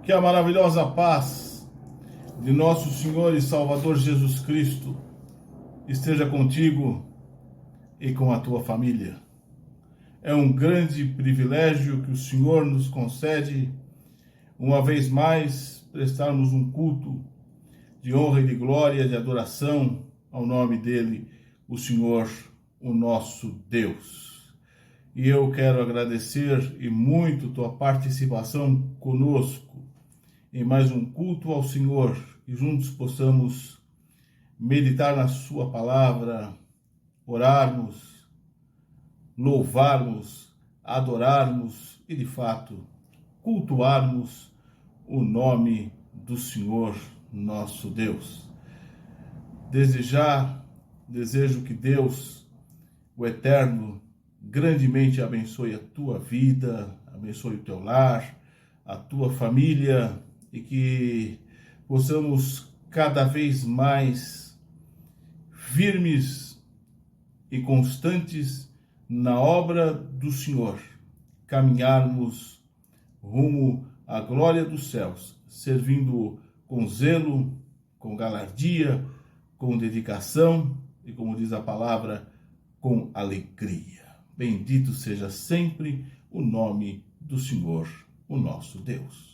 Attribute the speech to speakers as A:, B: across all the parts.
A: Que a maravilhosa paz de nosso Senhor e Salvador Jesus Cristo esteja contigo e com a tua família. É um grande privilégio que o Senhor nos concede, uma vez mais, prestarmos um culto de honra e de glória, de adoração ao nome dele, o Senhor, o nosso Deus. E eu quero agradecer e muito tua participação conosco em mais um culto ao Senhor, e juntos possamos meditar na sua palavra, orarmos, louvarmos, adorarmos e, de fato, cultuarmos o nome do Senhor, nosso Deus. Desde já, desejo que Deus, o Eterno, grandemente abençoe a tua vida, abençoe o teu lar, a tua família, e que possamos cada vez mais firmes e constantes na obra do Senhor, caminharmos rumo à glória dos céus, servindo com zelo, com galardia, com dedicação e, como diz a palavra, com alegria. Bendito seja sempre o nome do Senhor, o nosso Deus.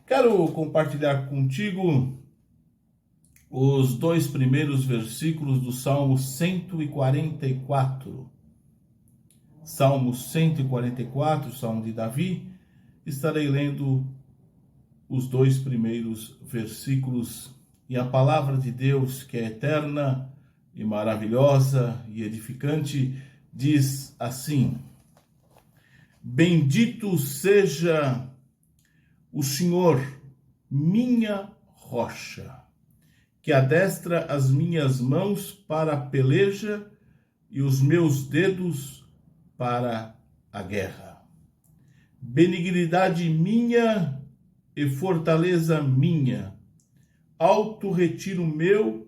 A: Quero compartilhar contigo os dois primeiros versículos do Salmo 144. Salmo 144, Salmo de Davi. Estarei lendo os dois primeiros versículos e a palavra de Deus, que é eterna e maravilhosa e edificante, diz assim: Bendito seja o Senhor, minha rocha, que adestra as minhas mãos para a peleja e os meus dedos para a guerra. Benignidade minha e fortaleza minha, alto retiro meu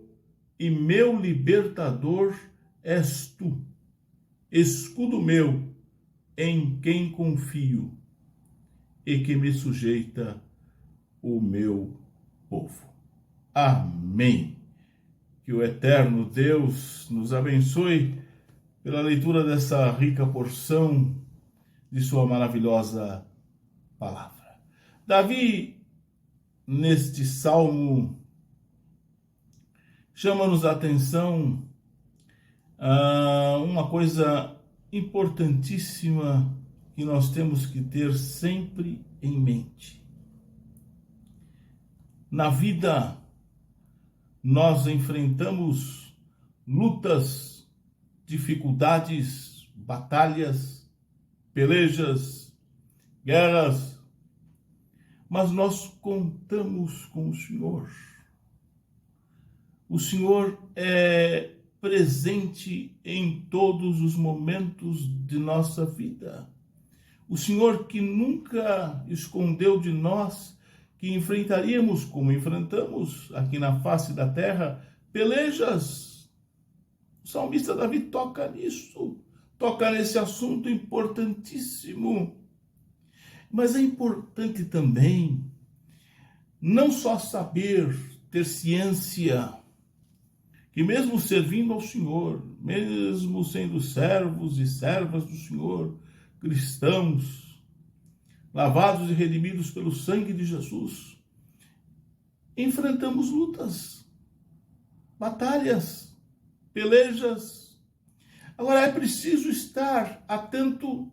A: e meu libertador és tu, escudo meu em quem confio e que me sujeita o meu povo. Amém. Que o eterno Deus nos abençoe pela leitura dessa rica porção de sua maravilhosa palavra. Davi, neste salmo, chama-nos a atenção a uma coisa importantíssima que nós temos que ter sempre em mente. Na vida, nós enfrentamos lutas, dificuldades, batalhas, pelejas, guerras, mas nós contamos com o Senhor. O Senhor é presente em todos os momentos de nossa vida. O Senhor que nunca escondeu de nós que enfrentaríamos, como enfrentamos aqui na face da terra, pelejas. O salmista Davi toca nisso, toca nesse assunto importantíssimo. Mas é importante também não só saber, ter ciência, que mesmo servindo ao Senhor, mesmo sendo servos e servas do Senhor, cristãos, lavados e redimidos pelo sangue de Jesus, enfrentamos lutas, batalhas, pelejas. Agora é preciso estar atento,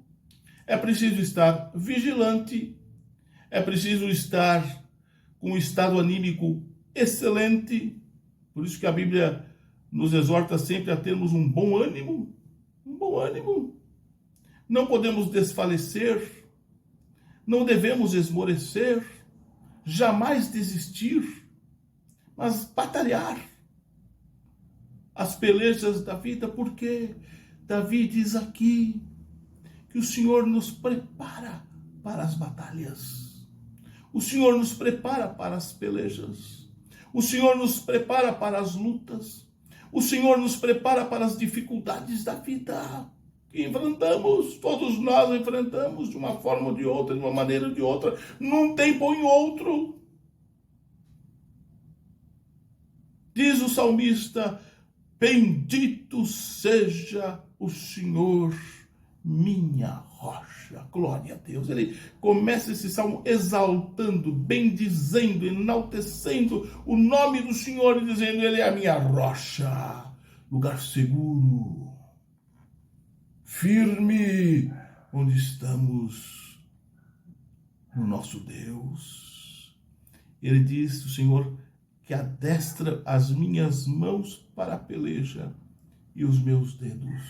A: é preciso estar vigilante, é preciso estar com um estado anímico excelente. Por isso que a Bíblia nos exorta sempre a termos um bom ânimo, um bom ânimo. Não podemos desfalecer, não devemos esmorecer, jamais desistir, mas batalhar as pelejas da vida, porque Davi diz aqui que o Senhor nos prepara para as batalhas, o Senhor nos prepara para as pelejas, o Senhor nos prepara para as lutas, o Senhor nos prepara para as dificuldades da vida. que enfrentamos, todos nós enfrentamos de uma forma ou de outra, de uma maneira ou de outra, num tempo ou em outro. Diz o salmista: bendito seja o Senhor, minha rocha. Glória a Deus. Ele começa esse salmo exaltando, bendizendo, enaltecendo o nome do Senhor e dizendo: ele é a minha rocha, lugar seguro, firme, onde estamos no nosso Deus. Ele diz, o Senhor, que adestra as minhas mãos para a peleja e os meus dedos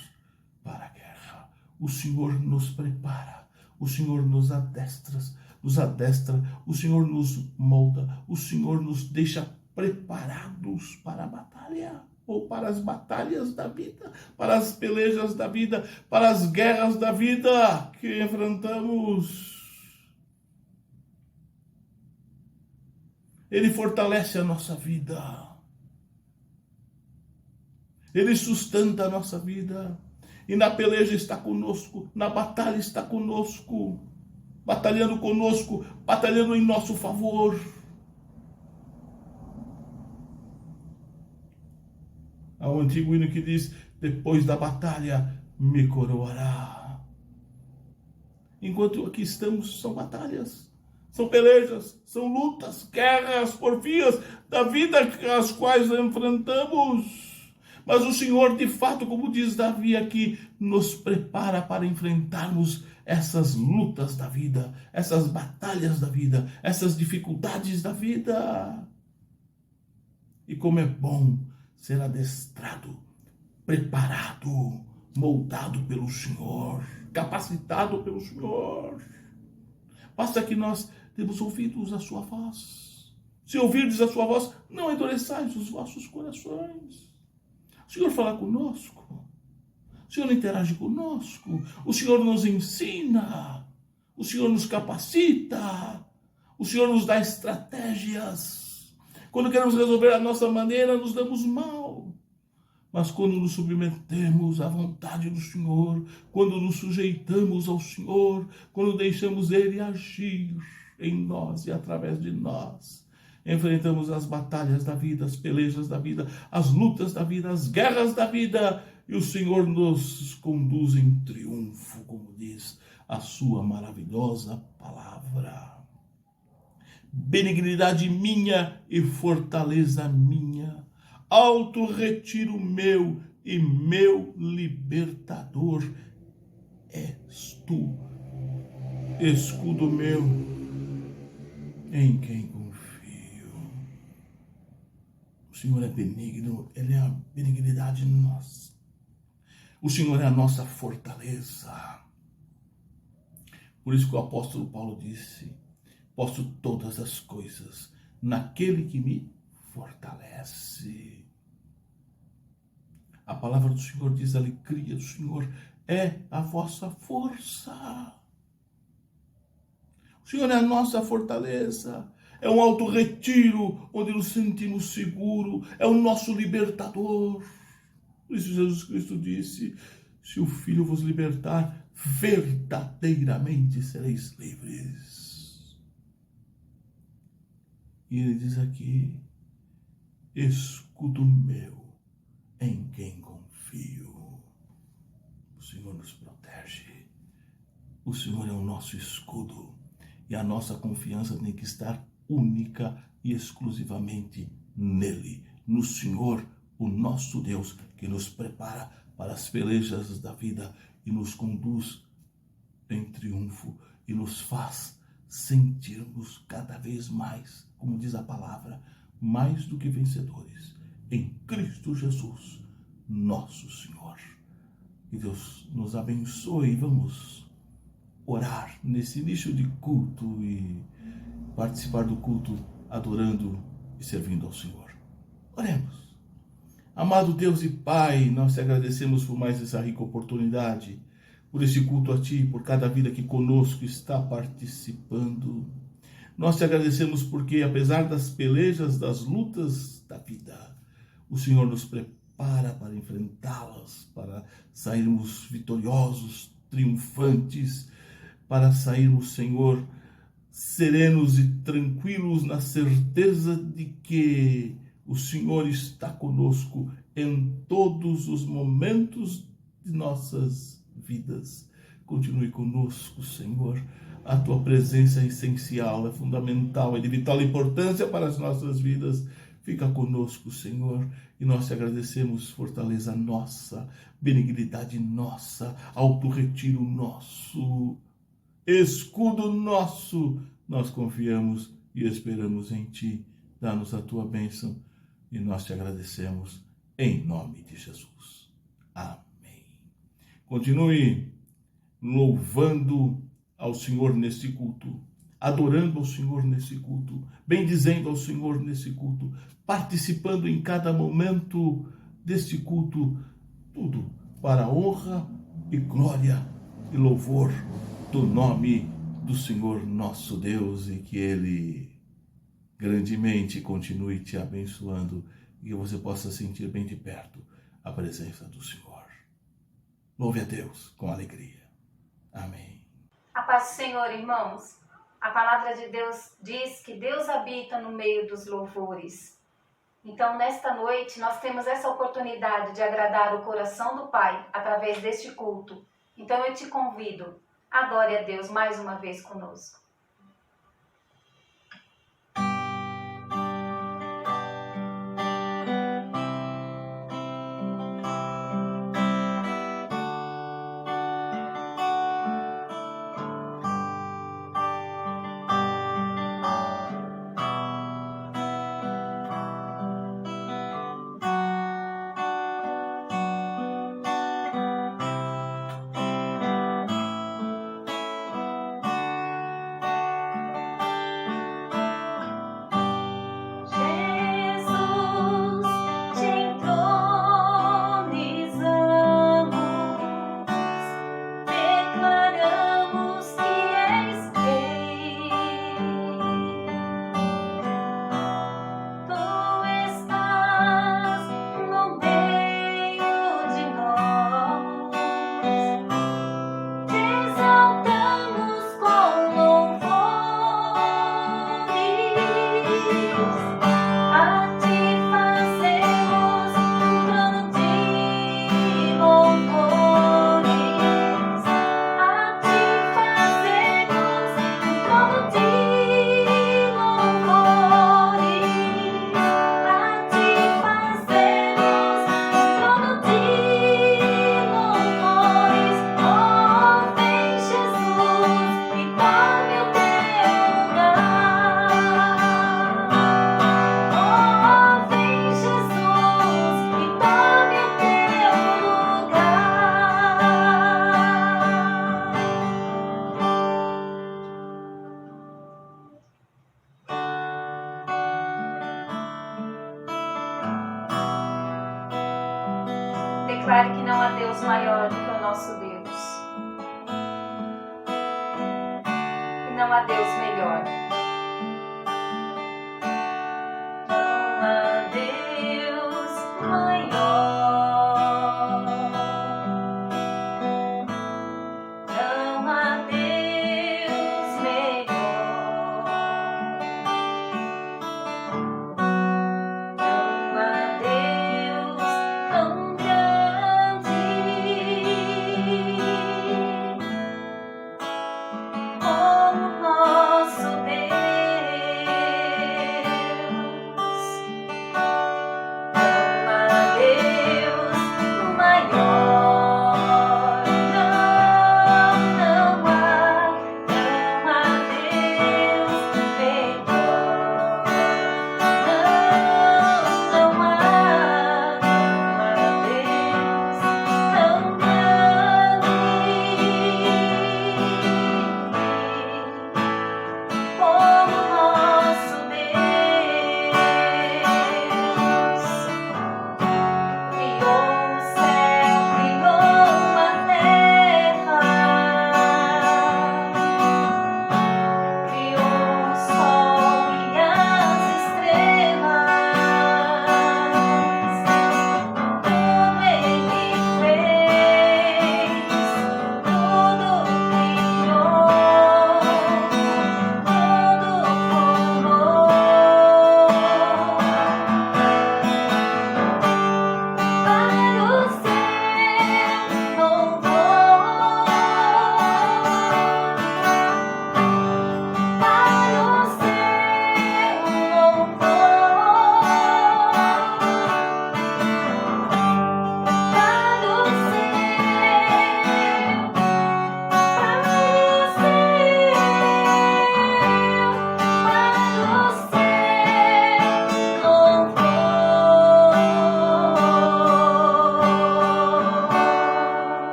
A: para a guerra. O Senhor nos prepara, o Senhor nos adestra, o Senhor nos molda, o Senhor nos deixa preparados para a batalha, ou para as batalhas da vida, para as pelejas da vida, para as guerras da vida que enfrentamos. Ele fortalece a nossa vida. Ele sustenta a nossa vida. E na peleja está conosco, na batalha está conosco, batalhando conosco, batalhando em nosso favor. Há um antigo hino que diz: depois da batalha me coroará. Enquanto aqui estamos, são batalhas. São pelejas, são lutas, guerras, porfias da vida as quais enfrentamos. Mas o Senhor, de fato, como diz Davi aqui, nos prepara para enfrentarmos essas lutas da vida, essas batalhas da vida, essas dificuldades da vida. E como é bom ser adestrado, preparado, moldado pelo Senhor, capacitado pelo Senhor. Basta que nós temos ouvidos a sua voz. Se ouvirdes a sua voz, não endureçais os vossos corações. O Senhor fala conosco. O Senhor interage conosco. O Senhor nos ensina. O Senhor nos capacita. O Senhor nos dá estratégias. Quando queremos resolver a nossa maneira, nos damos mal. Mas quando nos submetemos à vontade do Senhor, quando nos sujeitamos ao Senhor, quando deixamos Ele agir em nós e através de nós, enfrentamos as batalhas da vida, as pelejas da vida, as lutas da vida, as guerras da vida, e o Senhor nos conduz em triunfo, como diz a sua maravilhosa palavra. Benignidade minha e fortaleza minha, alto retiro meu e meu libertador és tu, escudo meu, em quem confio. O Senhor é benigno, Ele é a benignidade nossa. O Senhor é a nossa fortaleza. Por isso que o apóstolo Paulo disse: posso todas as coisas naquele que me fortalece. A palavra do Senhor diz: a alegria do Senhor é a vossa força. O Senhor é a nossa fortaleza. É um alto retiro onde nos sentimos seguros. É o nosso libertador. Por isso Jesus Cristo disse: se o Filho vos libertar, verdadeiramente sereis livres. E ele diz aqui: escudo meu, em quem confio. O Senhor nos protege. O Senhor é o nosso escudo. E a nossa confiança tem que estar única e exclusivamente nele, no Senhor, o nosso Deus, que nos prepara para as pelejas da vida e nos conduz em triunfo e nos faz sentirmos cada vez mais, como diz a palavra, mais do que vencedores em Cristo Jesus, nosso Senhor. Que Deus nos abençoe. Vamos orar nesse início de culto e participar do culto adorando e servindo ao Senhor. Oremos. Amado Deus e Pai, nós te agradecemos por mais essa rica oportunidade, por esse culto a Ti, por cada vida que conosco está participando. Nós te agradecemos porque, apesar das pelejas, das lutas da vida, o Senhor nos prepara para enfrentá-las, para sairmos vitoriosos, triunfantes, para sairmos, Senhor, serenos e tranquilos na certeza de que o Senhor está conosco em todos os momentos de nossas vidas. Continue conosco, Senhor. A tua presença é essencial, é fundamental, é de vital importância para as nossas vidas. Fica conosco, Senhor, e nós te agradecemos, fortaleza nossa, benignidade nossa, alto retiro nosso, escudo nosso. Nós confiamos e esperamos em ti. Dá-nos a tua bênção e nós te agradecemos em nome de Jesus. Amém. Continue louvando ao Senhor neste culto, adorando ao Senhor nesse culto, bendizendo ao Senhor nesse culto, participando em cada momento deste culto, tudo para a honra e glória e louvor do nome do Senhor nosso Deus, e que Ele grandemente continue te abençoando e que você possa sentir bem de perto a presença do Senhor. Louve a Deus com alegria. Amém.
B: A paz do Senhor, irmãos. A palavra de Deus diz que Deus habita no meio dos louvores. Então, nesta noite, nós temos essa oportunidade de agradar o coração do Pai através deste culto. Então, eu te convido, adore a Deus mais uma vez conosco. Declare que não há Deus maior do que o nosso Deus. E não há Deus melhor. Não há Deus maior. Não há Deus melhor. Não há Deus tão grande como nós.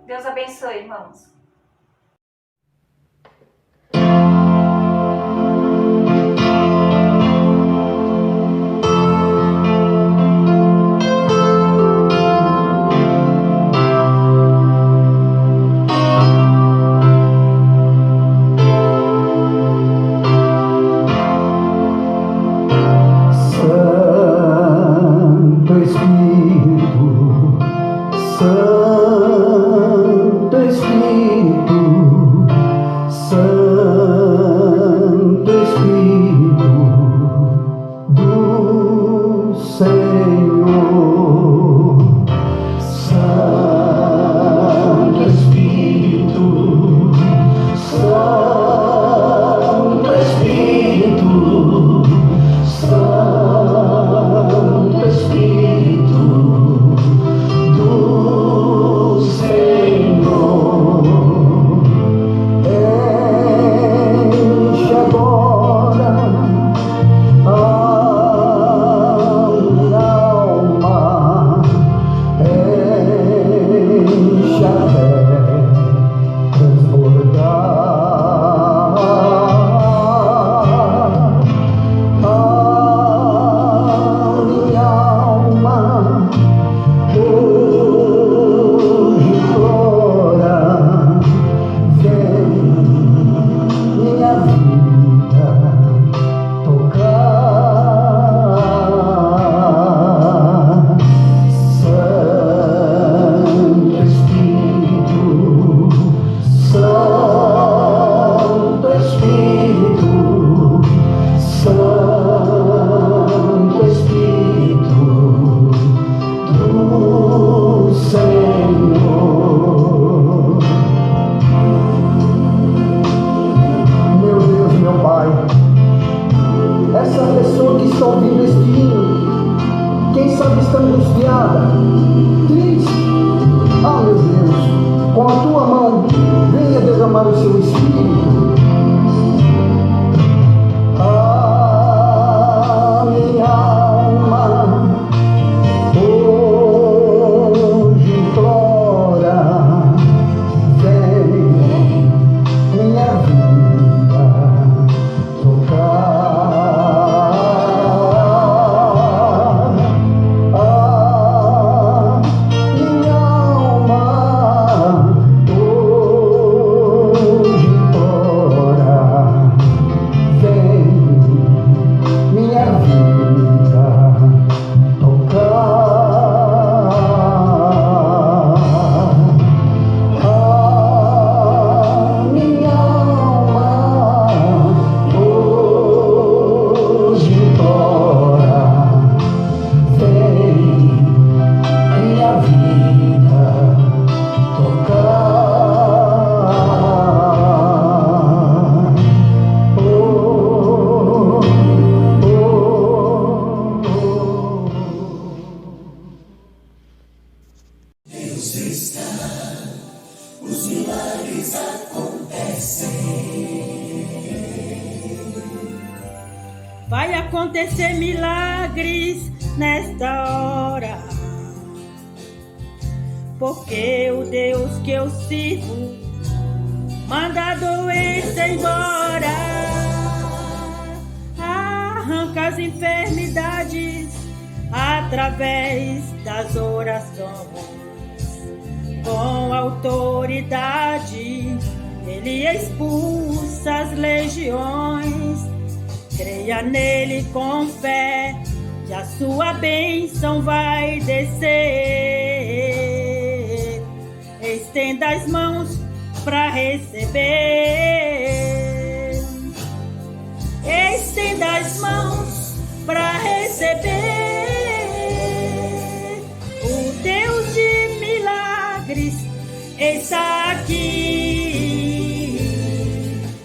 B: Deus abençoe, irmãos.
C: Vai acontecer milagres nesta hora, porque o Deus que eu sirvo manda a doença embora, arranca as enfermidades através das orações. Com autoridade ele expulsa as legiões. Creia nele com fé, que a sua bênção vai descer. Estenda as mãos para receber. Estenda as mãos para receber. O Deus de milagres está aqui.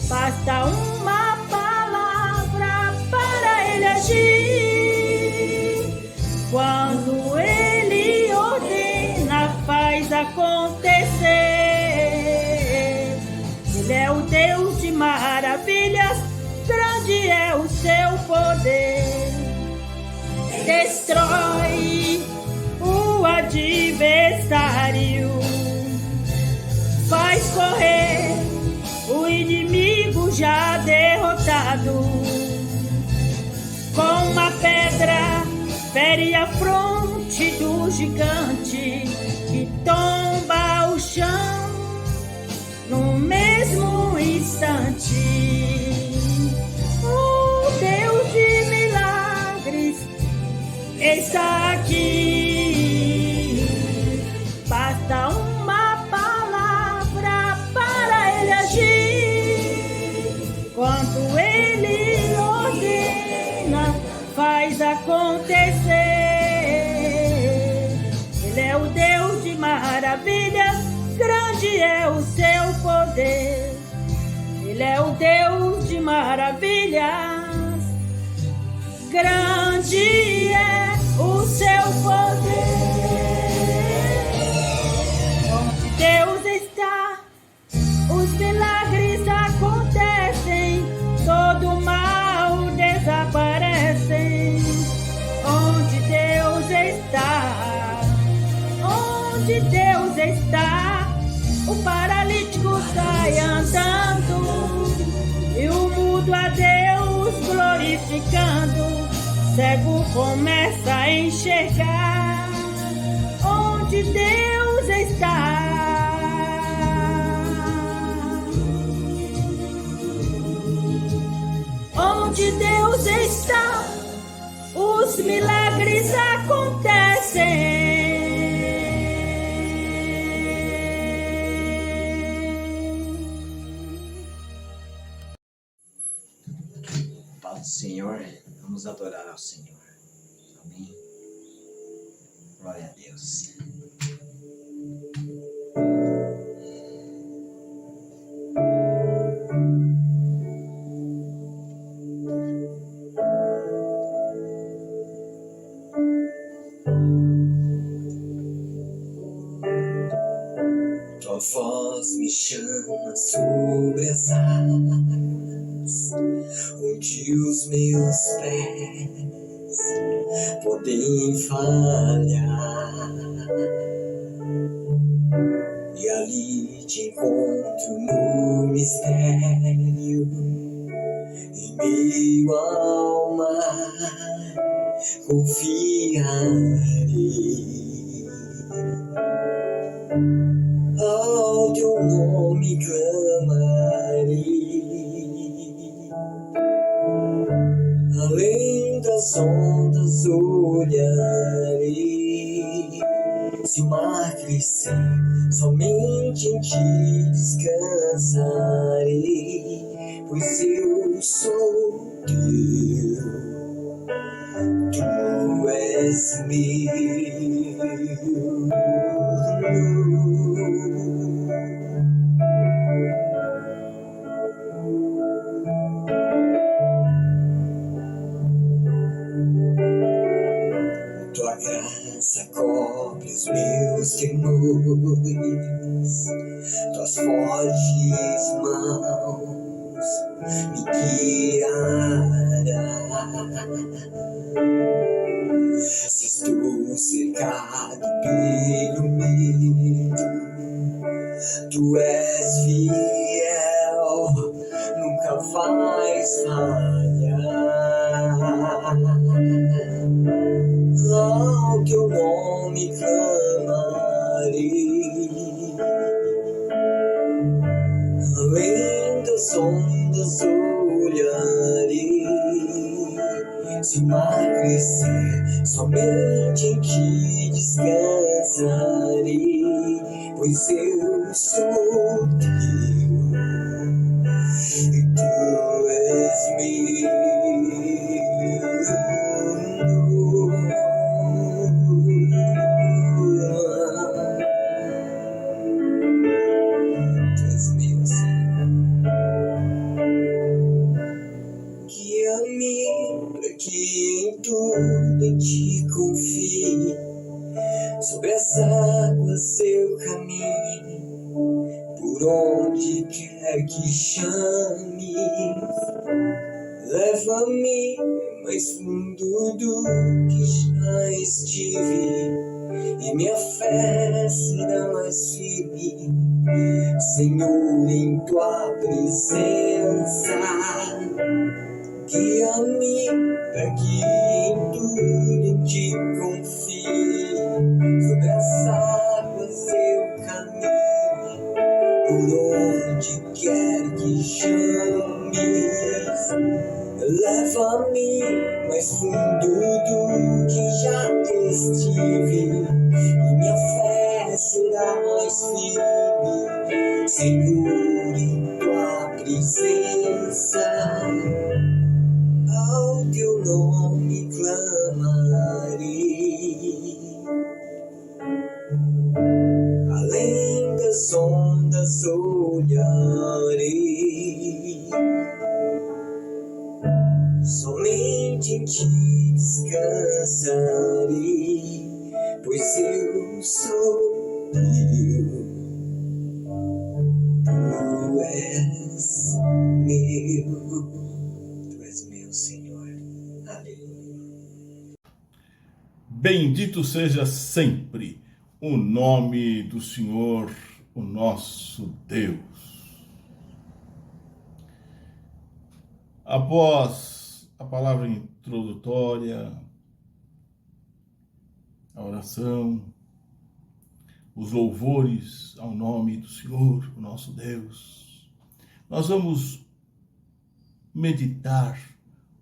C: Basta uma palavra para ele agir. Quando ele ordena, faz acontecer. Ele é o Deus de maravilhas, grande é o seu poder. Destrói o adversário, correr, o inimigo já derrotado. Com uma pedra fere a fronte do gigante que tomba o chão no mesmo instante. O Deus de milagres está aqui. Basta uma palavra para ele agir. Quando ele ordena, faz acontecer. Ele é o Deus de maravilhas, grande é o seu poder. Ele é o Deus de maravilhas, grande é o seu poder. Onde Deus está, os milagres acontecem, todo mal desaparecem. Onde Deus está, o paralítico sai andando, e o mudo a Deus glorificando. Cego começa a enxergar. Onde Deus está, onde Deus está, os milagres acontecem.
D: Paz do Senhor, vamos adorar ao Senhor. Amém. Glória a Deus. Tua voz me chama sobre as águas, onde os meus pés podem falhar, e ali te encontro no mistério, em meio ao mar confiarei. Ao teu nome clamarei, além das ondas olharei. Se o mar crescer, somente em ti descansarei, pois eu sou teu, tu és meu. Tua graça cobre os meus temores, tuas fortes mãos me guiarão. Se estou cercado pelo medo, tu és fiel, nunca vais falhar. Ao teu nome clamarei, além das ondas olharei. Se o mar crescer, somente em ti descansarei, pois eu sou teu e tu és meu. Que em tudo em ti confie, sobre as águas eu caminho, por onde quer que chames. Leva-me mais fundo do que já estive, e minha fé será mais firme, Senhor, em tua presença. Guia-me para que em tudo te confie, sobre as águas eu caminho, por onde quer que chames. Leva-me mais fundo do que já estive, e minha fé será mais firme, Senhor, em tua presença. Ao teu nome clamarei, além das ondas olharei, somente em ti descansarei, pois eu sou teu, tu és meu. Senhor. Aleluia.
A: Bendito seja sempre o nome do Senhor, o nosso Deus. Após a palavra introdutória, a oração, os louvores ao nome do Senhor, o nosso Deus, nós vamos meditar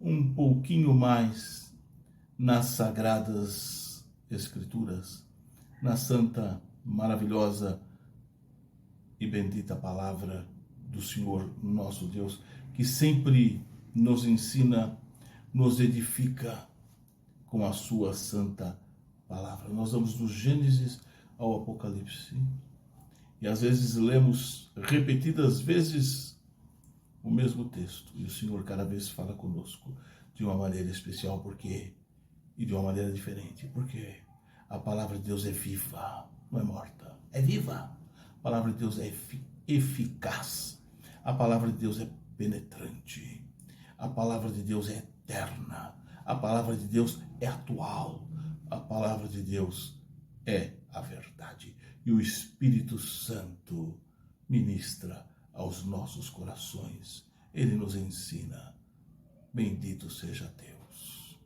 A: um pouquinho mais nas Sagradas Escrituras, na santa, maravilhosa e bendita palavra do Senhor, nosso Deus, que sempre nos ensina, nos edifica com a sua santa palavra. Nós vamos do Gênesis ao Apocalipse e às vezes lemos repetidas vezes o mesmo texto, e o Senhor cada vez fala conosco de uma maneira especial, porque e de uma maneira diferente, porque a palavra de Deus é viva, não é morta, é viva. A palavra de Deus é eficaz, a palavra de Deus é penetrante, a palavra de Deus é eterna, a palavra de Deus é atual, a palavra de Deus é a verdade, e o Espírito Santo ministra aos nossos corações, ele nos ensina. Bendito seja Deus.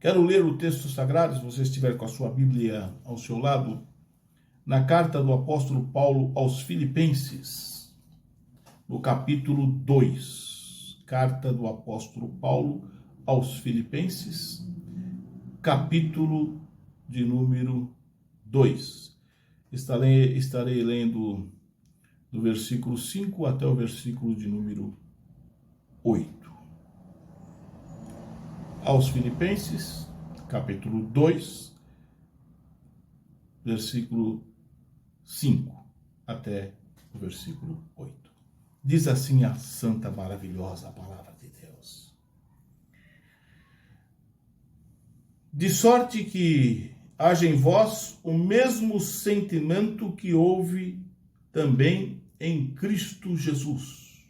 A: Quero ler o texto sagrado, se você estiver com a sua Bíblia ao seu lado, na carta do apóstolo Paulo aos Filipenses, no capítulo 2. Carta do apóstolo Paulo aos Filipenses, capítulo de número 2. Estarei lendo do versículo 5 até o versículo de número 8. Aos Filipenses, capítulo 2, versículo 5 até o versículo 8. Diz assim a santa, maravilhosa palavra de Deus. De sorte que haja em vós o mesmo sentimento que houve também em Cristo Jesus.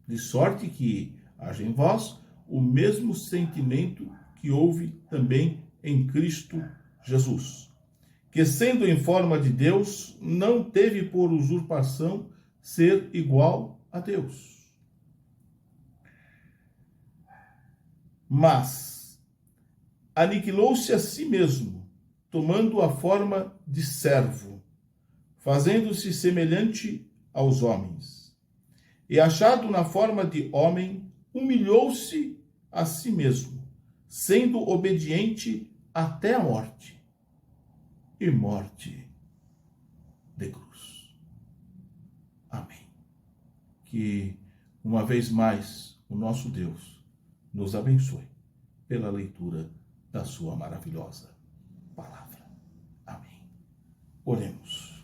A: De sorte que haja em vós o mesmo sentimento que houve também em Cristo Jesus, que sendo em forma de Deus, não teve por usurpação ser igual a Deus, mas aniquilou-se a si mesmo, tomando a forma de servo, fazendo-se semelhante aos homens. E achado na forma de homem, humilhou-se a si mesmo, sendo obediente até a morte, e morte de cruz. Amém. Que, uma vez mais, o nosso Deus nos abençoe pela leitura da sua maravilhosa palavra. Amém. Oremos.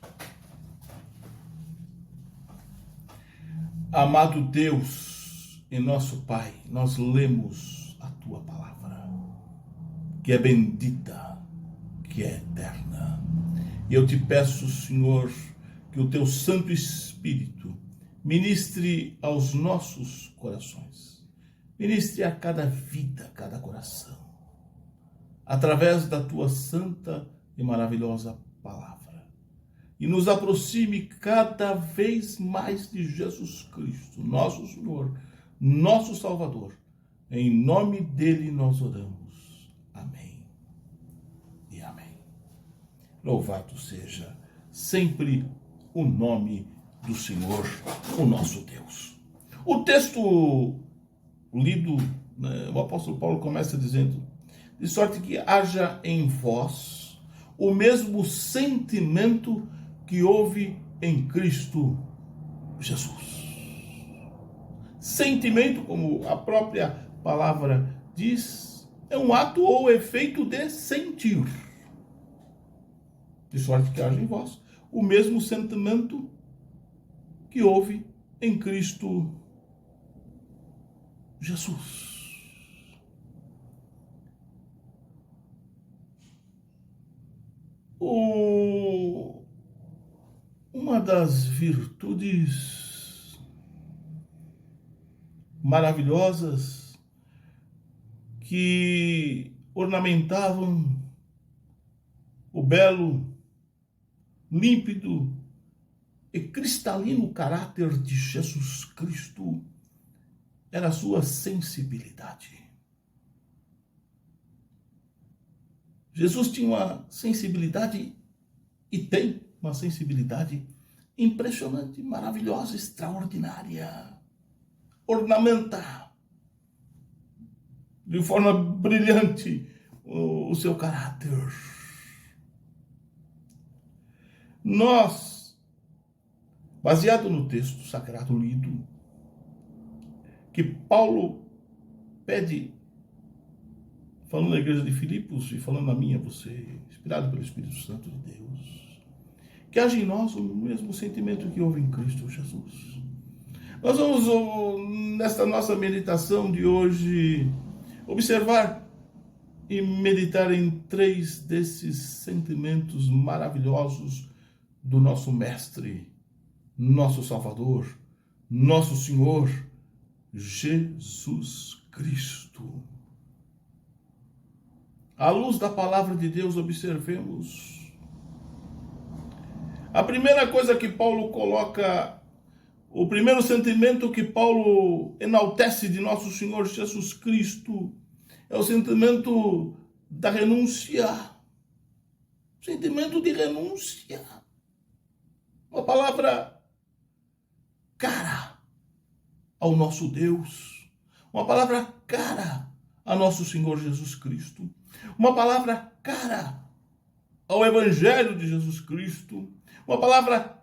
A: Amado Deus e nosso Pai, nós lemos a Tua palavra, que é bendita, que é eterna. E eu te peço, Senhor, que o Teu Santo Espírito ministre aos nossos corações, Ministre a cada vida, a cada coração, através da tua santa e maravilhosa palavra. E nos aproxime cada vez mais de Jesus Cristo, nosso Senhor, nosso Salvador. Em nome dele nós oramos. Amém e amém. Louvado seja sempre o nome do Senhor, o nosso Deus. O texto lido, o apóstolo Paulo começa dizendo: de sorte que haja em vós o mesmo sentimento que houve em Cristo Jesus. Sentimento, como a própria palavra diz, é um ato ou efeito de sentir. De sorte que haja em vós o mesmo sentimento que houve em Cristo Jesus. Uma das virtudes maravilhosas que ornamentavam o belo, límpido e cristalino caráter de Jesus Cristo era a sua sensibilidade. Jesus tinha uma sensibilidade e tem uma sensibilidade impressionante, maravilhosa, extraordinária. Ornamenta de forma brilhante o seu caráter. Nós, baseado no texto sagrado lido, que Paulo pede, falando na igreja de Filipos e falando na minha, você, inspirado pelo Espírito Santo de Deus, que haja em nós o mesmo sentimento que houve em Cristo Jesus. Nós vamos, nesta nossa meditação de hoje, observar e meditar em 3 desses sentimentos maravilhosos do nosso Mestre, nosso Salvador, nosso Senhor, Jesus Cristo. À luz da palavra de Deus, observemos. A primeira coisa que Paulo coloca, o primeiro sentimento que Paulo enaltece de nosso Senhor Jesus Cristo é o sentimento da renúncia. Sentimento de renúncia. Uma palavra cara ao nosso Deus. Uma palavra cara a nosso Senhor Jesus Cristo. Uma palavra cara ao Evangelho de Jesus Cristo. Uma palavra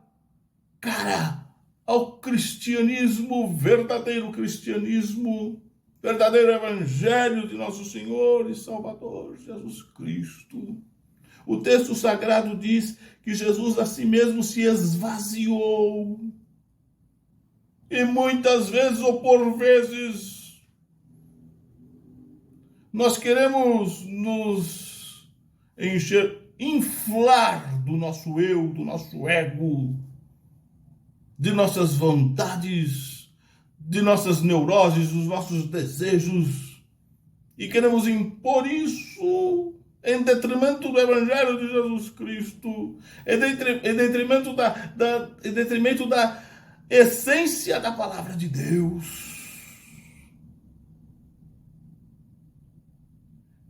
A: cara ao cristianismo, verdadeiro Evangelho de nosso Senhor e Salvador Jesus Cristo. O texto sagrado diz que Jesus a si mesmo se esvaziou. E muitas vezes ou por vezes nós queremos nos inflar do nosso eu, do nosso ego, de nossas vontades, de nossas neuroses, dos nossos desejos, e queremos impor isso em detrimento do Evangelho de Jesus Cristo, em detrimento da essência da palavra de Deus.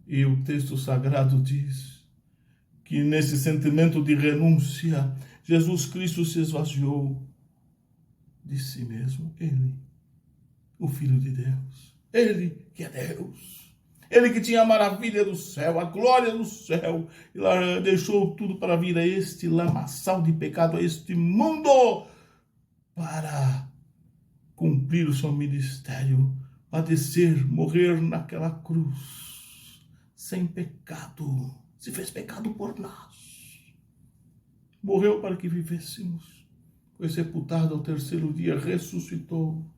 A: E o texto sagrado diz que nesse sentimento de renúncia, Jesus Cristo se esvaziou de si mesmo. Ele, o Filho de Deus, ele que é Deus, ele que tinha a maravilha do céu, a glória do céu, e lá deixou tudo para vir a este lamaçal de pecado, a este mundo, para cumprir o seu ministério, padecer, morrer naquela cruz, sem pecado, se fez pecado por nós, morreu para que vivêssemos, foi sepultado ao 3º dia, ressuscitou,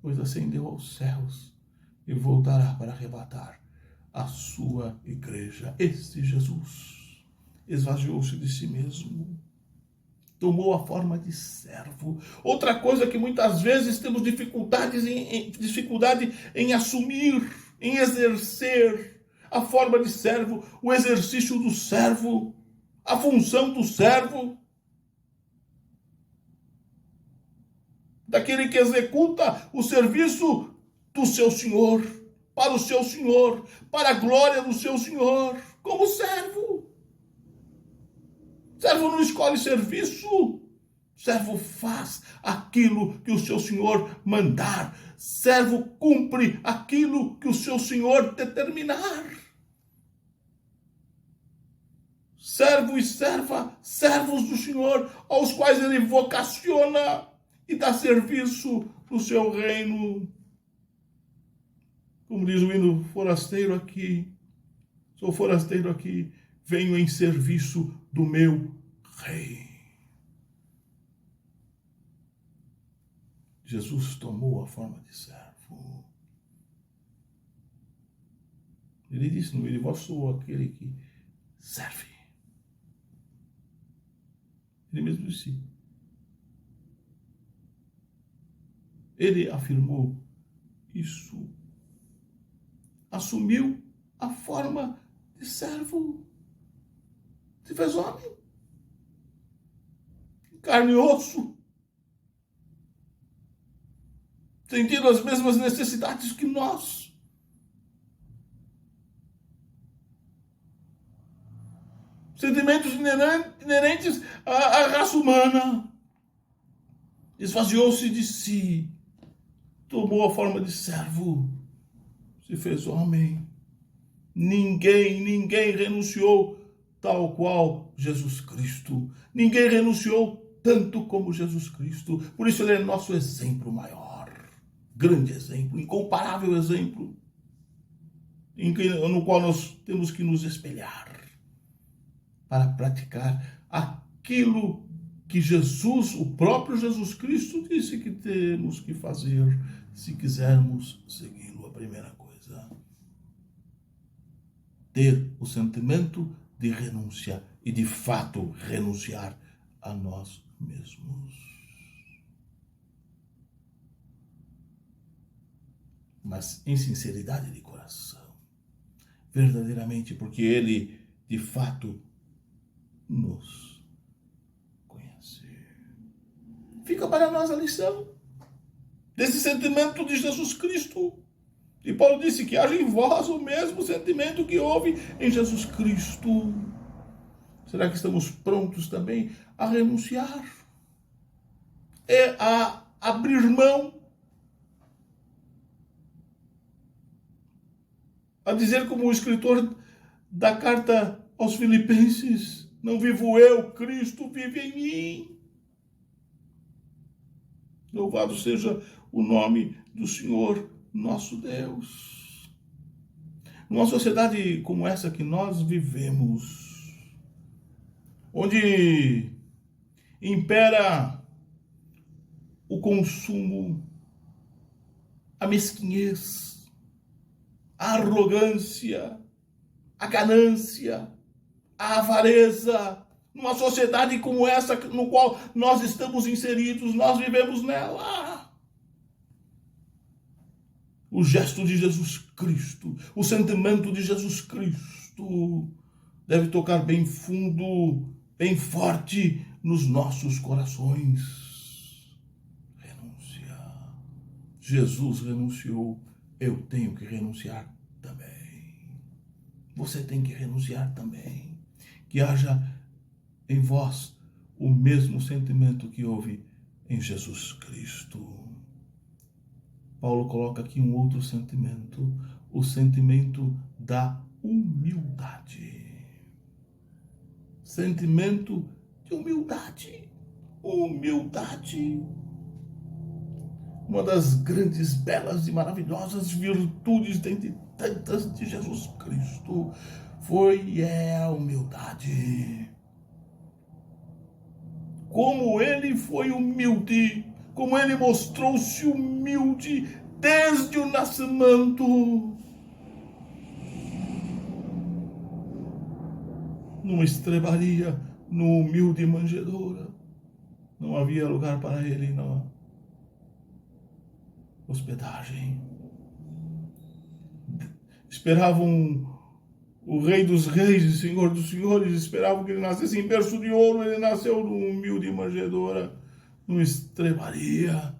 A: pois ascendeu aos céus e voltará para arrebatar a sua igreja. Este Jesus esvaziou-se de si mesmo, tomou a forma de servo. Outra coisa que muitas vezes temos dificuldade em assumir, em exercer a forma de servo, o exercício do servo, a função do servo, daquele que executa o serviço do seu Senhor, para o seu Senhor, para a glória do seu Senhor, como servo. Servo não escolhe serviço, servo faz aquilo que o seu Senhor mandar, servo cumpre aquilo que o seu Senhor determinar. Servo e serva, servos do Senhor, aos quais ele vocaciona e dá serviço no seu reino. Como diz o hino forasteiro aqui, sou forasteiro aqui, venho em serviço do meu rei. Jesus tomou a forma de servo. Ele disse no ele, vós sou aquele que serve. Ele mesmo disse. Ele afirmou isso. Assumiu a forma de servo. Se fez homem. Carne e osso. Sentindo as mesmas necessidades que nós. Sentimentos inerentes à raça humana. Esvaziou-se de si. Tomou a forma de servo. Se fez homem. Ninguém renunciou tal qual Jesus Cristo. Ninguém renunciou tanto como Jesus Cristo. Por isso ele é nosso exemplo maior. Grande exemplo, incomparável exemplo, no qual nós temos que nos espelhar para praticar aquilo que Jesus, o próprio Jesus Cristo, disse que temos que fazer se quisermos segui-lo. A primeira coisa, ter o sentimento de renúncia e de fato renunciar a nós mesmos. Mas em sinceridade de coração, verdadeiramente, porque ele de fato nos conhece. Fica para nós a lição desse sentimento de Jesus Cristo. E Paulo disse que haja em vós o mesmo sentimento que houve em Jesus Cristo. Será que estamos prontos também a renunciar? A abrir mão, a dizer como o escritor da carta aos Filipenses, não vivo eu, Cristo vive em mim. Louvado seja o nome do Senhor nosso Deus. Numa sociedade como essa que nós vivemos, onde impera o consumo, a mesquinhez, a arrogância, a ganância, a avareza, numa sociedade como essa no qual nós estamos inseridos, nós vivemos nela. O gesto de Jesus Cristo, o sentimento de Jesus Cristo deve tocar bem fundo, bem forte nos nossos corações. Renúncia. Jesus renunciou. Eu tenho que renunciar também. Você tem que renunciar também. Que haja em vós o mesmo sentimento que houve em Jesus Cristo. Paulo coloca aqui um outro sentimento, o sentimento da humildade. Sentimento de humildade. Humildade. Uma das grandes, belas e maravilhosas virtudes dentre tantas de Jesus Cristo foi e é a humildade. Como ele foi humilde, como ele mostrou-se humilde desde o nascimento. Numa estrebaria, numa humilde manjedoura, Não havia lugar para ele na hospedagem. Esperavam o Rei dos Reis e Senhor dos Senhores, esperavam que ele nascesse em berço de ouro. Ele nasceu numa humilde manjedoura, numa estrebaria,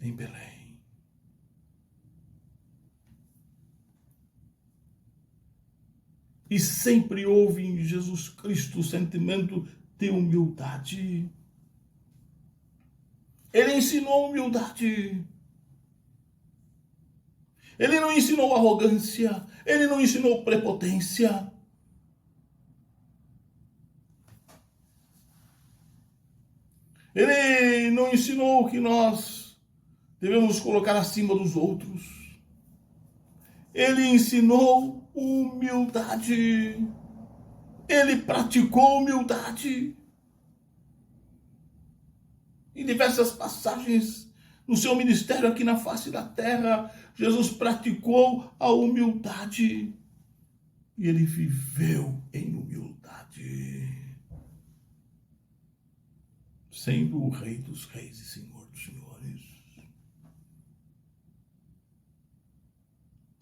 A: em Belém. E sempre houve em Jesus Cristo o sentimento de humildade. Ele ensinou a humildade. Ele não ensinou arrogância. Ele não ensinou prepotência. Ele não ensinou que nós devemos nos colocar acima dos outros. Ele ensinou humildade. Ele praticou humildade. Em diversas passagens no seu ministério aqui na face da terra, Jesus praticou a humildade. E ele viveu em humildade, sendo o Rei dos Reis e Senhor dos Senhores.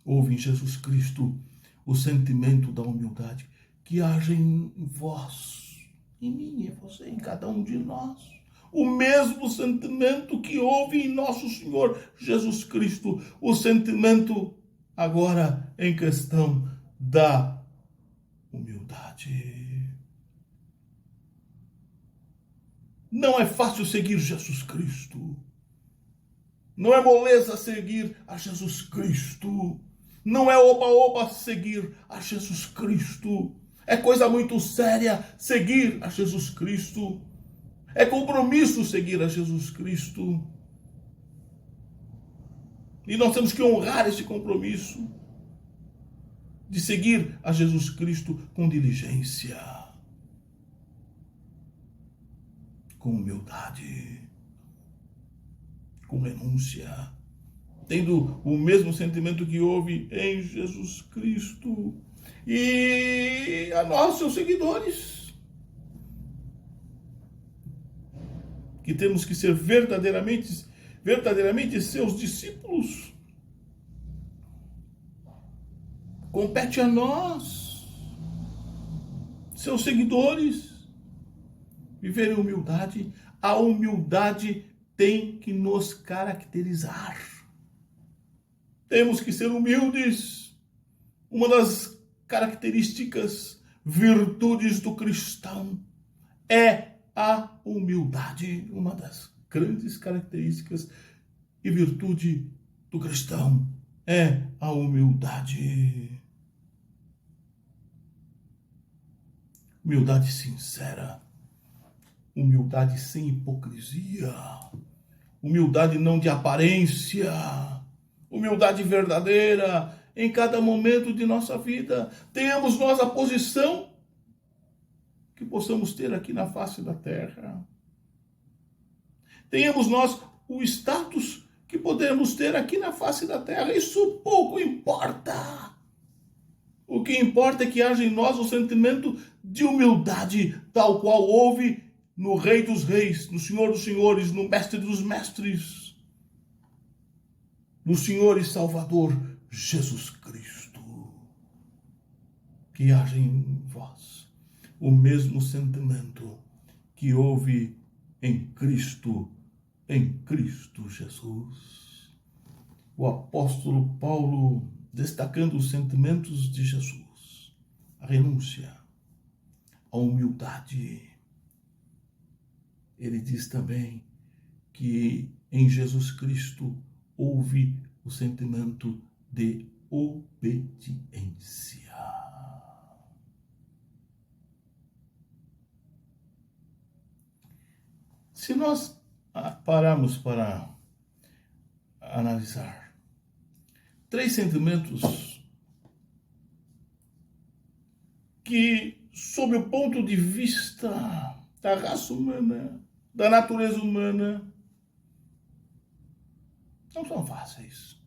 A: Houve em Jesus Cristo o sentimento da humildade que age em vós, em mim, em você, em cada um de nós. O mesmo sentimento que houve em nosso Senhor Jesus Cristo, o sentimento agora em questão da humildade. Não é fácil seguir Jesus Cristo. Não é moleza seguir a Jesus Cristo. Não é oba-oba seguir a Jesus Cristo. É coisa muito séria seguir a Jesus Cristo. É compromisso seguir a Jesus Cristo. E nós temos que honrar esse compromisso de seguir a Jesus Cristo com diligência, com humildade, com renúncia, tendo o mesmo sentimento que houve em Jesus Cristo. E a nós, seus seguidores, que temos que ser verdadeiramente seus discípulos. Compete a nós, seus seguidores, viver em humildade. A humildade tem que nos caracterizar. Temos que ser humildes. Uma das características, virtudes do cristão é a humildade. Uma das grandes características e virtude do cristão é a humildade. Humildade sincera, humildade sem hipocrisia, humildade não de aparência, humildade verdadeira em cada momento de nossa vida. Tenhamos nós a posição que possamos ter aqui na face da terra. Tenhamos nós o status que podemos ter aqui na face da terra. Isso pouco importa. O que importa é que haja em nós o sentimento de humildade, tal qual houve no Rei dos Reis, no Senhor dos Senhores, no Mestre dos Mestres, no Senhor e Salvador Jesus Cristo. Que haja em vós o mesmo sentimento que houve em Cristo Jesus. O apóstolo Paulo, destacando os sentimentos de Jesus, a renúncia, a humildade. Ele diz também que em Jesus Cristo houve o sentimento de obediência. Se nós pararmos para analisar 3 sentimentos que, sob o ponto de vista da raça humana, da natureza humana, não são fáceis.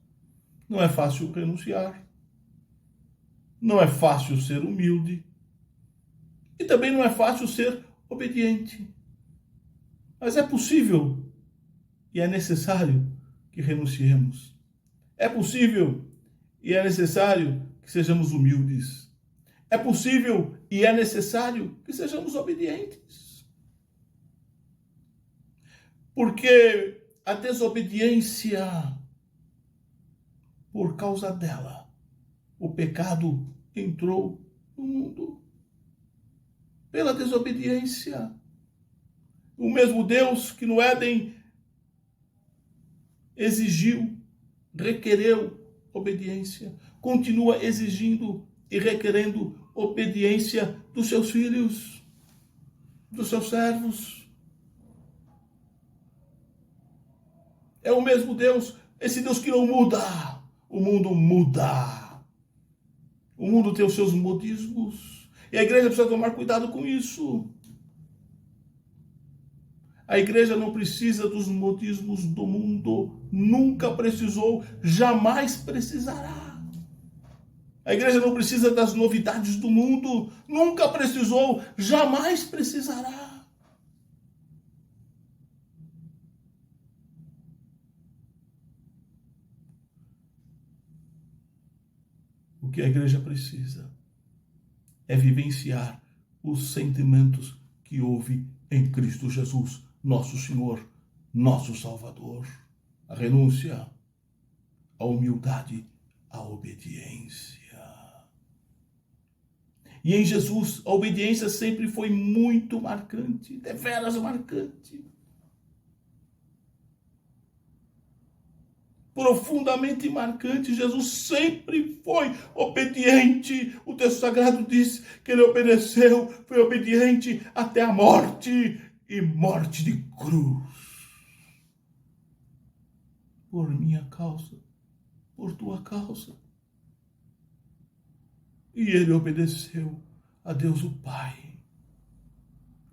A: Não é fácil renunciar. Não é fácil ser humilde. E também não é fácil ser obediente. Mas é possível e é necessário que renunciemos. É possível e é necessário que sejamos humildes. É possível e é necessário que sejamos obedientes. Porque a desobediência, por causa dela, o pecado entrou no mundo. Pela desobediência. O mesmo Deus que no Éden exigiu, requereu obediência, continua exigindo e requerendo obediência dos seus filhos, dos seus servos. É o mesmo Deus, esse Deus que não muda. O mundo muda. O mundo tem os seus modismos. E a igreja precisa tomar cuidado com isso. A igreja não precisa dos modismos do mundo. Nunca precisou, jamais precisará. A igreja não precisa das novidades do mundo. Nunca precisou, jamais precisará. O que a igreja precisa é vivenciar os sentimentos que houve em Cristo Jesus, nosso Senhor, nosso Salvador. A renúncia, a humildade, a obediência. E em Jesus, a obediência sempre foi muito marcante, deveras marcante. Profundamente marcante, Jesus sempre foi obediente. O texto sagrado diz que ele obedeceu, foi obediente até a morte e morte de cruz. Por minha causa, por tua causa. E ele obedeceu a Deus o Pai.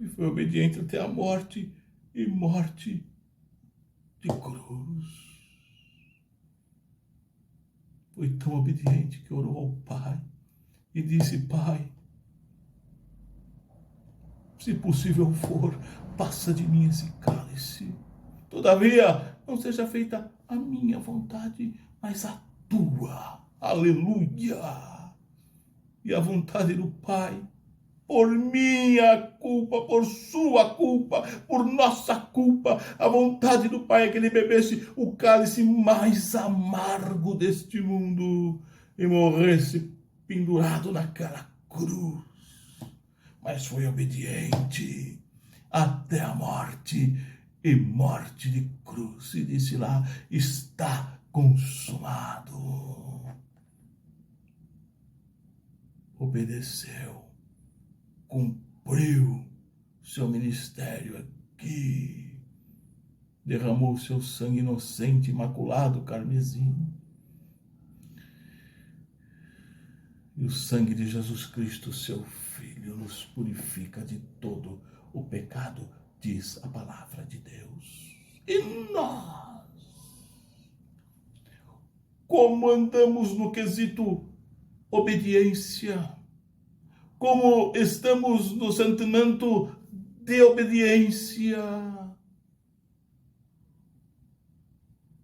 A: E foi obediente até a morte e morte de cruz. Foi tão obediente que orou ao Pai e disse: Pai, se possível for, passa de mim esse cálice. Todavia, não seja feita a minha vontade, mas a tua. Aleluia! E a vontade do Pai, por minha culpa, por sua culpa, por nossa culpa, a vontade do Pai é que ele bebesse o cálice mais amargo deste mundo e morresse pendurado naquela cruz. Mas foi obediente até a morte e morte de cruz. E disse lá: está consumado. Obedeceu, cumpriu seu ministério aqui, derramou seu sangue inocente, imaculado, carmesim. E o sangue de Jesus Cristo, seu Filho, nos purifica de todo o pecado, diz a palavra de Deus. E nós, como andamos no quesito obediência, como estamos no sentimento de obediência.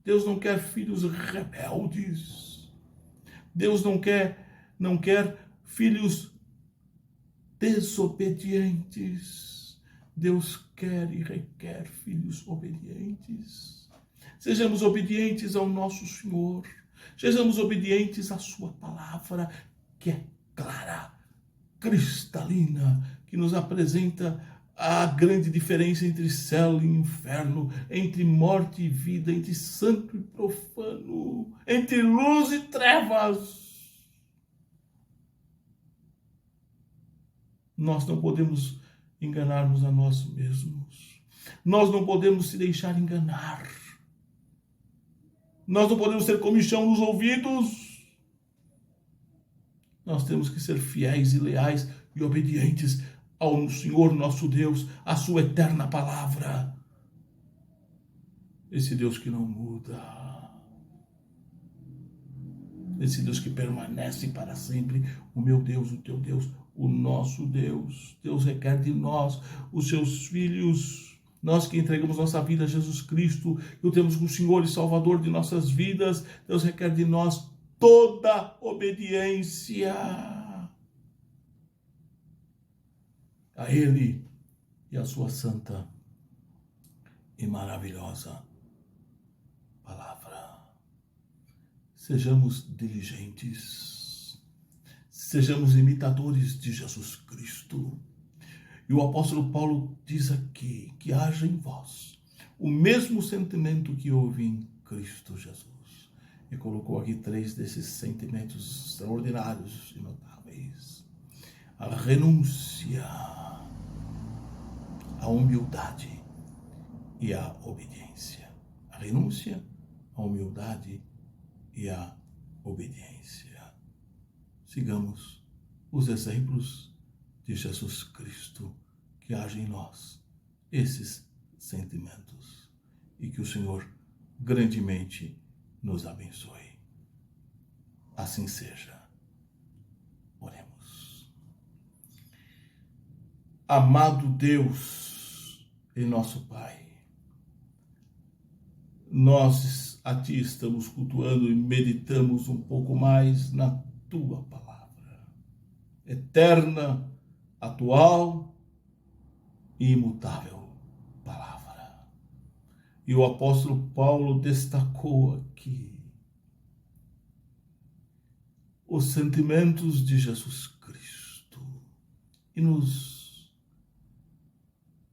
A: Deus não quer filhos rebeldes. Deus não quer filhos desobedientes. Deus quer e requer filhos obedientes. Sejamos obedientes ao nosso Senhor. Sejamos obedientes à sua palavra, que é clara, cristalina, que nos apresenta a grande diferença entre céu e inferno, entre morte e vida, entre santo e profano, entre luz e trevas. Nós não podemos enganarmos a nós mesmos. Nós não podemos se deixar enganar. Nós não podemos ter comichão nos ouvidos. Nós temos que ser fiéis e leais e obedientes ao Senhor nosso Deus, à sua eterna palavra. Esse Deus que não muda. Esse Deus que permanece para sempre. O meu Deus, o teu Deus, o nosso Deus. Deus requer de nós, os seus filhos, nós que entregamos nossa vida a Jesus Cristo, que o temos como Senhor e Salvador de nossas vidas. Deus requer de nós toda obediência a Ele e a sua santa e maravilhosa palavra. Sejamos diligentes, sejamos imitadores de Jesus Cristo. E o apóstolo Paulo diz aqui que haja em vós o mesmo sentimento que houve em Cristo Jesus. E colocou aqui 3 desses sentimentos extraordinários e notáveis: a renúncia, a humildade e a obediência. A renúncia, a humildade e a obediência. Sigamos os exemplos de Jesus Cristo, que age em nós esses sentimentos, e que o Senhor grandemente nos abençoe. Assim seja. Oremos. Amado Deus e nosso Pai, nós a Ti estamos cultuando e meditamos um pouco mais na Tua palavra, eterna, atual e imutável palavra. E o apóstolo Paulo destacou aqui os sentimentos de Jesus Cristo e nos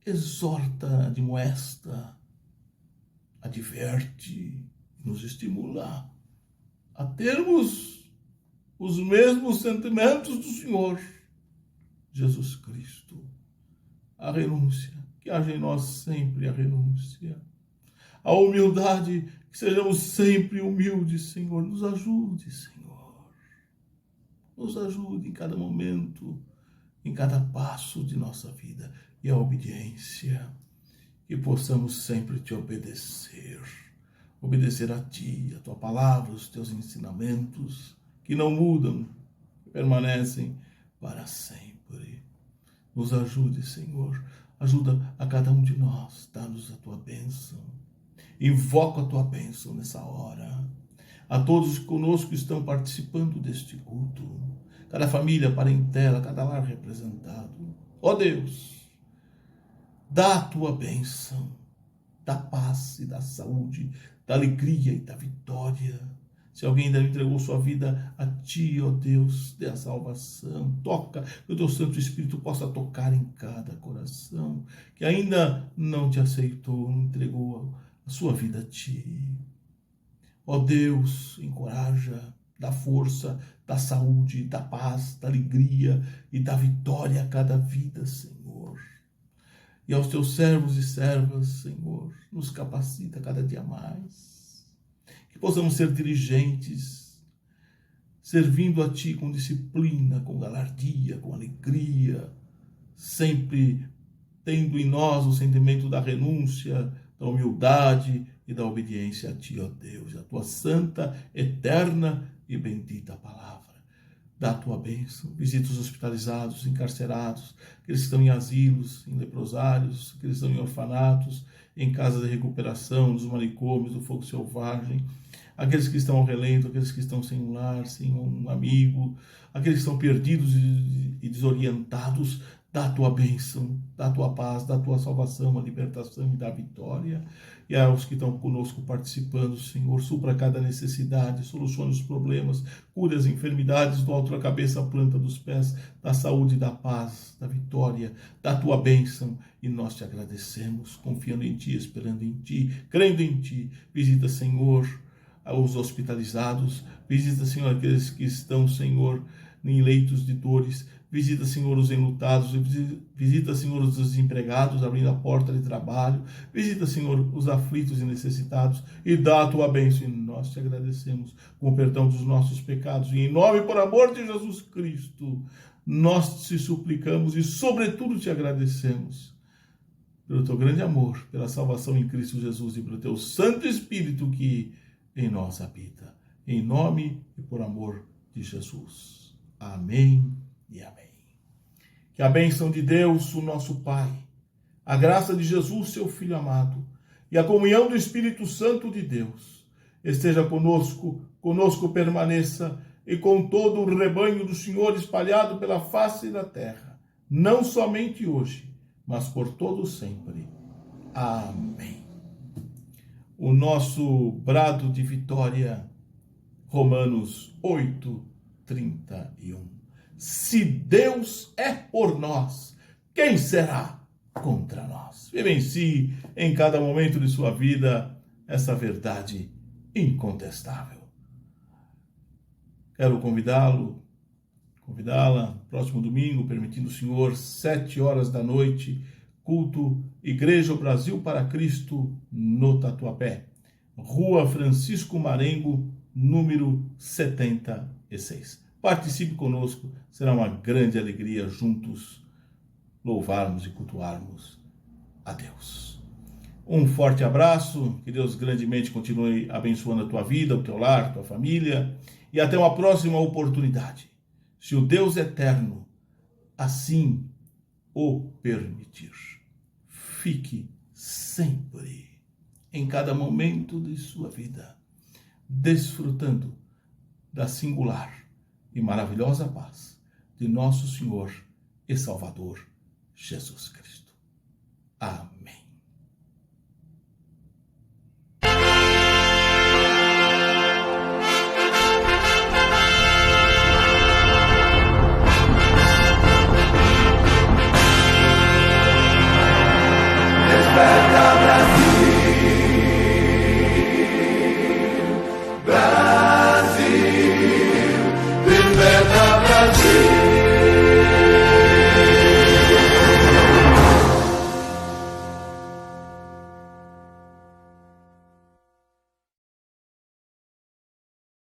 A: exorta, admoesta, adverte, nos estimula a termos os mesmos sentimentos do Senhor Jesus Cristo. A renúncia, que haja em nós sempre a renúncia. A humildade, que sejamos sempre humildes, Senhor. Nos ajude, Senhor. Nos ajude em cada momento, em cada passo de nossa vida. E a obediência, que possamos sempre Te obedecer. Obedecer a Ti, a Tua palavra, os Teus ensinamentos, que não mudam, que permanecem para sempre. Nos ajude, Senhor. Ajuda a cada um de nós. Dá-nos a Tua bênção. Invoco a Tua bênção nessa hora. A todos conosco que estão participando deste culto. Cada família, parentela, cada lar representado. Ó Deus, dá a Tua bênção. Da paz e da saúde, da alegria e da vitória. Se alguém ainda entregou sua vida a Ti, ó Deus, dê a salvação. Toca, que o Teu Santo Espírito possa tocar em cada coração que ainda não Te aceitou, não entregou a sua vida a Ti. Ó Deus, encoraja, dá força, dá saúde, dá paz, dá alegria e dá vitória a cada vida, Senhor. E aos Teus servos e servas, Senhor, nos capacita cada dia mais. Que possamos ser diligentes, servindo a Ti com disciplina, com galardia, com alegria, sempre tendo em nós o sentimento da renúncia, da humildade e da obediência a Ti, ó Deus, a Tua santa, eterna e bendita palavra. Dá a Tua bênção, visita os hospitalizados, encarcerados, aqueles que estão em asilos, em leprosários, aqueles que estão em orfanatos, em casas de recuperação, nos manicômios, do fogo selvagem, aqueles que estão ao relento, aqueles que estão sem um lar, sem um amigo, aqueles que estão perdidos e desorientados. Dá a Tua bênção, dá a Tua paz, dá a Tua salvação, a libertação e da vitória. E aos que estão conosco participando, Senhor, supra cada necessidade, solucione os problemas, cure as enfermidades do alto da cabeça à planta dos pés, da saúde, da paz, da vitória, da Tua bênção. E nós Te agradecemos, confiando em Ti, esperando em Ti, crendo em Ti. Visita, Senhor, os hospitalizados, visita, Senhor, aqueles que estão, Senhor, em leitos de dores. Visita, Senhor, os enlutados, visita, Senhor, os desempregados, abrindo a porta de trabalho. Visita, Senhor, os aflitos e necessitados e dá a Tua bênção. E nós Te agradecemos com o perdão dos nossos pecados. E em nome e por amor de Jesus Cristo, nós Te suplicamos e, sobretudo, Te agradecemos pelo Teu grande amor, pela salvação em Cristo Jesus e pelo Teu Santo Espírito que em nós habita. Em nome e por amor de Jesus. Amém e amém. Que a bênção de Deus, o nosso Pai, a graça de Jesus, seu Filho amado, e a comunhão do Espírito Santo de Deus esteja conosco permaneça, e com todo o rebanho do Senhor espalhado pela face da terra, não somente hoje, mas por todo sempre. Amém. O nosso brado de vitória, Romanos 8:31. Se Deus é por nós, quem será contra nós? Vivencie em cada momento de sua vida essa verdade incontestável. Quero convidá-la, próximo domingo, permitindo o Senhor, 7h da noite, culto Igreja Brasil para Cristo, no Tatuapé, Rua Francisco Marengo, número 76. Participe conosco, será uma grande alegria juntos louvarmos e cultuarmos a Deus. Um forte abraço, que Deus grandemente continue abençoando a tua vida, o teu lar, a tua família, e até uma próxima oportunidade, se o Deus eterno assim o permitir. Fique sempre, em cada momento de sua vida, desfrutando da singular e maravilhosa paz de nosso Senhor e Salvador Jesus Cristo.